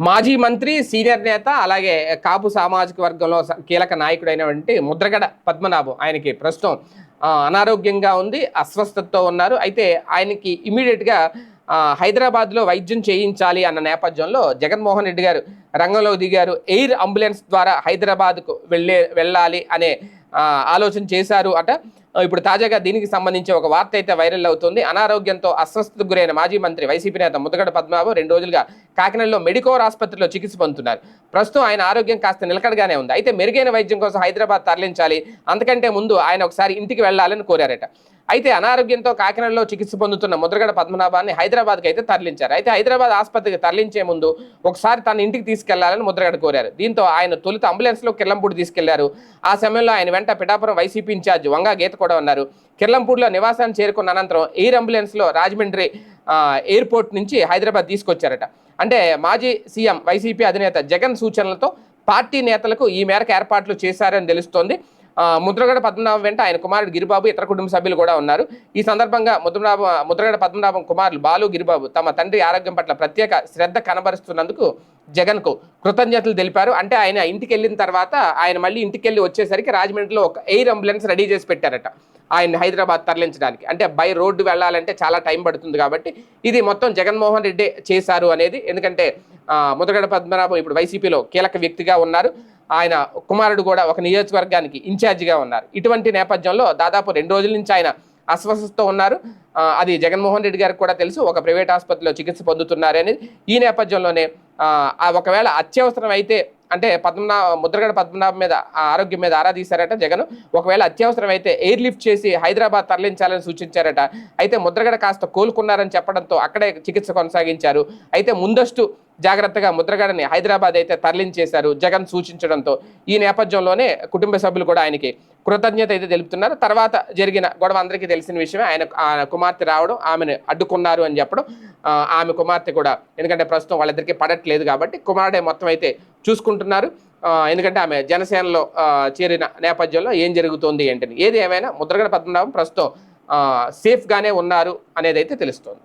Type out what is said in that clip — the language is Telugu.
మాజీ మంత్రి, సీనియర్ నేత, అలాగే కాపు సామాజిక వర్గంలో కీలక నాయకుడైనటువంటి ముద్రగడ పద్మనాభం ఆయనకి ప్రస్తుతం అనారోగ్యంగా ఉంది, అస్వస్థతతో ఉన్నారు. అయితే ఆయనకి ఇమీడియట్గా హైదరాబాద్లో వైద్యం చేయించాలి అన్న నేపథ్యంలో జగన్మోహన్ రెడ్డి గారు రంగంలో దిగారు. ఎయిర్ అంబులెన్స్ ద్వారా హైదరాబాద్కు వెళ్ళాలి అనే ఆలోచన చేశారు అట. ఇప్పుడు తాజాగా దీనికి సంబంధించి ఒక వార్త అయితే వైరల్ అవుతుంది. అనారోగ్యంతో అస్వస్థతకు గురైన మాజీ మంత్రి, వైసీపీ నేత ముద్రగడ పద్మనాభం 2 రోజులుగా కాకినాడలో మెడికోర్ ఆసుపత్రిలో చికిత్స పొందుతున్నారు. ప్రస్తుతం ఆయన ఆరోగ్యం కాస్త నిలకడగానే ఉంది. అయితే మెరుగైన వైద్యం కోసం హైదరాబాద్ తరలించాలి, అంతకంటే ముందు ఆయన ఒకసారి ఇంటికి వెళ్లాలని కోరారట. అయితే అనారోగ్యంతో కాకినాడలో చికిత్స పొందుతున్న ముద్రగడ పద్మనాభాన్ని హైదరాబాద్కి అయితే తరలించారు. అయితే హైదరాబాద్ ఆసుపత్రికి తరలించే ముందు ఒకసారి తన ఇంటికి తీసుకెళ్లాలని ముద్రగడ కోరారు. దీంతో ఆయన తొలుత అంబులెన్స్లో కిర్లంపూడి తీసుకెళ్లారు. ఆ సమయంలో ఆయన వెంట పిఠాపురం వైసీపీ ఇన్ఛార్జ్ వంగా గీత కూడా ఉన్నారు. కిర్లంపూడిలో నివాసాన్ని చేరుకున్న అనంతరం ఎయిర్ అంబులెన్స్లో రాజమండ్రి ఎయిర్పోర్ట్ నుంచి హైదరాబాద్ తీసుకొచ్చారట. అంటే మాజీ సీఎం, వైసీపీ అధినేత జగన్ సూచనలతో పార్టీ నేతలకు ఈ మేరకు ఏర్పాట్లు చేశారని తెలుస్తోంది. ముద్రగడ పద్మనాభం వెంట ఆయన కుమారుడు గిరిబాబు, ఇతర కుటుంబ సభ్యులు కూడా ఉన్నారు. ఈ సందర్భంగా ముద్రగడ పద్మనాభం కుమారులు బాలు, గిరిబాబు తమ తండ్రి ఆరోగ్యం పట్ల ప్రత్యేక శ్రద్ధ కనబరుస్తున్నందుకు జగన్కు కృతజ్ఞతలు తెలిపారు. అంటే ఆయన ఇంటికి వెళ్ళిన తర్వాత ఆయన మళ్ళీ ఇంటికి వెళ్ళి వచ్చేసరికి రాజమండ్రిలో ఒక ఎయిర్ అంబులెన్స్ రెడీ చేసి పెట్టారట ఆయన్ని హైదరాబాద్ తరలించడానికి. అంటే బై రోడ్డు వెళ్ళాలంటే చాలా టైం పడుతుంది కాబట్టి ఇది మొత్తం జగన్మోహన్ రెడ్డి చేశారు అనేది. ఎందుకంటే ముద్రగడ పద్మనాభం ఇప్పుడు వైసీపీలో కీలక వ్యక్తిగా ఉన్నారు. ఆయన కుమారుడు కూడా ఒక నియోజకవర్గానికి ఇన్ఛార్జిగా ఉన్నారు. ఇటువంటి నేపథ్యంలో దాదాపు 2 రోజుల నుంచి ఆయన అస్వస్థతతో ఉన్నారు. అది జగన్మోహన్ రెడ్డి గారికి కూడా తెలుసు. ఒక ప్రైవేట్ ఆసుపత్రిలో చికిత్స పొందుతున్నారు అనేది. ఈ నేపథ్యంలోనే ఒకవేళ అత్యవసరం అయితే, అంటే ముద్రగడ పద్మనాభం మీద ఆరోగ్యం మీద ఆరా తీశారట జగన్. ఒకవేళ అత్యవసరం అయితే ఎయిర్ లిఫ్ట్ చేసి హైదరాబాద్ తరలించాలని సూచించారట. అయితే ముద్రగడ కాస్త కోలుకున్నారని చెప్పడంతో అక్కడే చికిత్స కొనసాగించారు. అయితే ముందస్తు జాగ్రత్తగా ముద్రగడని హైదరాబాద్ అయితే తరలించేశారు జగన్ సూచించడంతో. ఈ నేపథ్యంలోనే కుటుంబ సభ్యులు కూడా ఆయనకి కృతజ్ఞత అయితే తెలుపుతున్నారు. తర్వాత జరిగిన గొడవ అందరికీ తెలిసిన విషయమే. ఆయన కుమార్తె రావడం, ఆమెను అడ్డుకున్నారు అని చెప్పడం. ఆమె కుమార్తె కూడా, ఎందుకంటే ప్రస్తుతం వాళ్ళిద్దరికీ పడట్లేదు కాబట్టి కుమారుడే మొత్తం అయితే చూసుకుంటున్నారు. ఎందుకంటే ఆమె జనసేనలో చేరిన నేపథ్యంలో ఏం జరుగుతుంది ఏంటని. ఏది ఏమైనా ముద్రగడ పద్మనాభం ప్రస్తుతం సేఫ్గానే ఉన్నారు అనేది అయితే తెలుస్తోంది.